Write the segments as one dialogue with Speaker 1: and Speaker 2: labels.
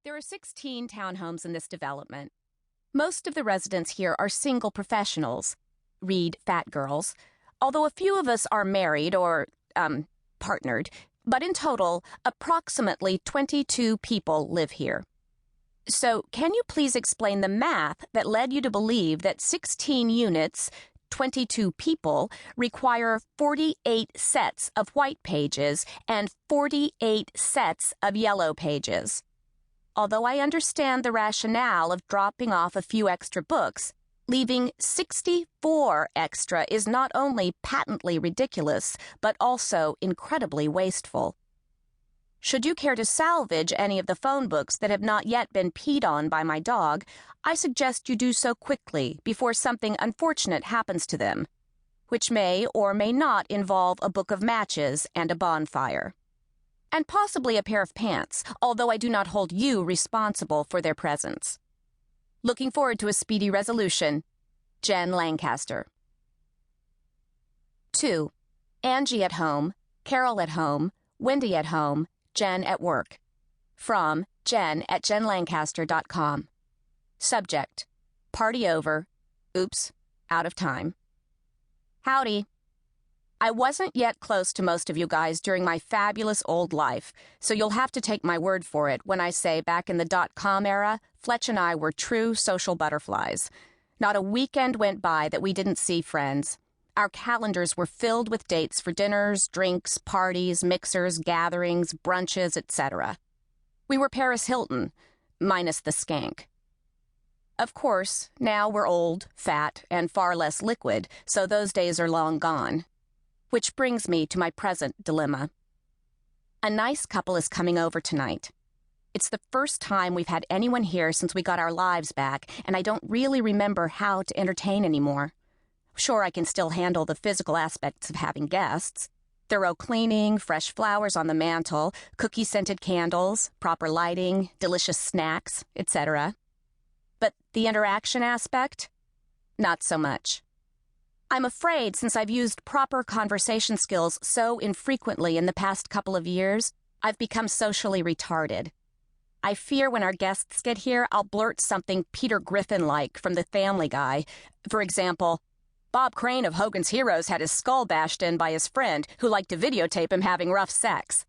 Speaker 1: There are 16 townhomes in this development. Most of the residents here are single professionals, read fat girls, although a few of us are married or, partnered, but in total, approximately 22 people live here. So, can you please explain the math that led you to believe that 16 units, 22 people, require 48 sets of white pages and 48 sets of yellow pages? Although I understand the rationale of dropping off a few extra books, leaving 64 extra is not only patently ridiculous, but also incredibly wasteful. Should you care to salvage any of the phone books that have not yet been peed on by my dog, I suggest you do so quickly before something unfortunate happens to them, which may or may not involve a book of matches and a bonfire. And possibly a pair of pants, although I do not hold you responsible for their presence. Looking forward to a speedy resolution. Jen Lancaster. 2. Angie at home, Carol at home, Wendy at home, Jen at work. From jen@jenlancaster.com. Subject: Party over. Oops, out of time. Howdy. I wasn't yet close to most of you guys during my fabulous old life, so you'll have to take my word for it when I say back in the .com era, Fletch and I were true social butterflies. Not a weekend went by that we didn't see friends. Our calendars were filled with dates for dinners, drinks, parties, mixers, gatherings, brunches, etc. We were Paris Hilton, minus the skank. Of course, now we're old, fat, and far less liquid, so those days are long gone. Which brings me to my present dilemma. A nice couple is coming over tonight. It's the first time we've had anyone here since we got our lives back, and I don't really remember how to entertain anymore. Sure, I can still handle the physical aspects of having guests. Thorough cleaning, fresh flowers on the mantel, cookie-scented candles, proper lighting, delicious snacks, etc. But the interaction aspect? Not so much. I'm afraid since I've used proper conversation skills so infrequently in the past couple of years, I've become socially retarded. I fear when our guests get here, I'll blurt something Peter Griffin-like from The Family Guy. For example, Bob Crane of Hogan's Heroes had his skull bashed in by his friend who liked to videotape him having rough sex.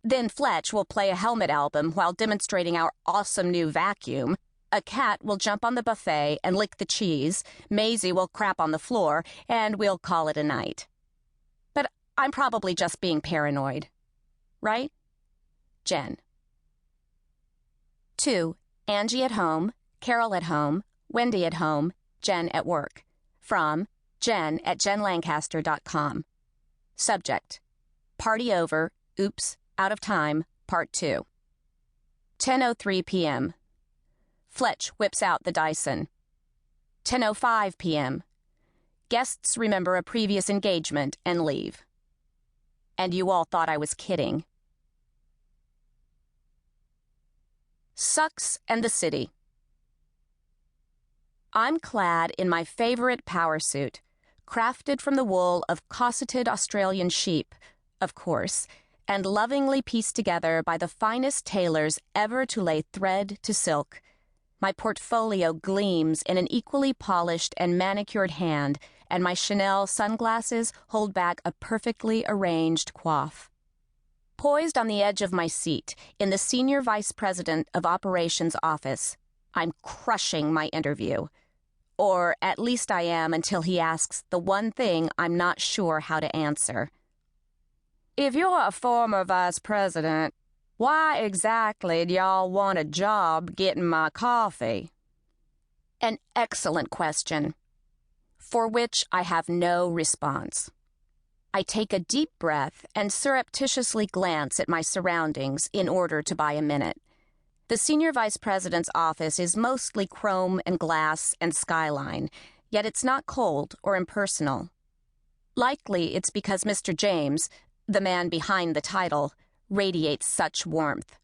Speaker 1: Then Fletch will play a Helmet album while demonstrating our awesome new vacuum. A cat will jump on the buffet and lick the cheese, Maisie will crap on the floor, and we'll call it a night. But I'm probably just being paranoid. Right? Jen. 2. Angie at home, Carol at home, Wendy at home, Jen at work. From jen@jenlancaster.com. Subject: Party over. Oops, out of time. Part 2. 10:03 p.m. Fletch whips out the Dyson. 10:05 p.m. Guests remember a previous engagement and leave. And you all thought I was kidding. Sucks and the city. I'm clad in my favorite power suit, crafted from the wool of cosseted Australian sheep, of course, and lovingly pieced together by the finest tailors ever to lay thread to silk. My portfolio gleams in an equally polished and manicured hand, and my Chanel sunglasses hold back a perfectly arranged coif. Poised on the edge of my seat, in the Senior Vice President of Operations office, I'm crushing my interview. Or at least I am until he asks the one thing I'm not sure how to answer. If you're a former vice president, why exactly do y'all want a job getting my coffee? An excellent question, for which I have no response. I take a deep breath and surreptitiously glance at my surroundings in order to buy a minute. The Senior Vice President's office is mostly chrome and glass and skyline, yet it's not cold or impersonal. Likely it's because Mr. James, the man behind the title, radiates such warmth.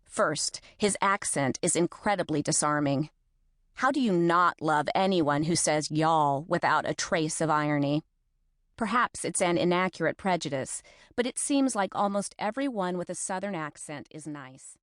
Speaker 1: First, his accent is incredibly disarming. How do you not love anyone who says y'all without a trace of irony? Perhaps it's an inaccurate prejudice, but it seems like almost everyone with a Southern accent is nice.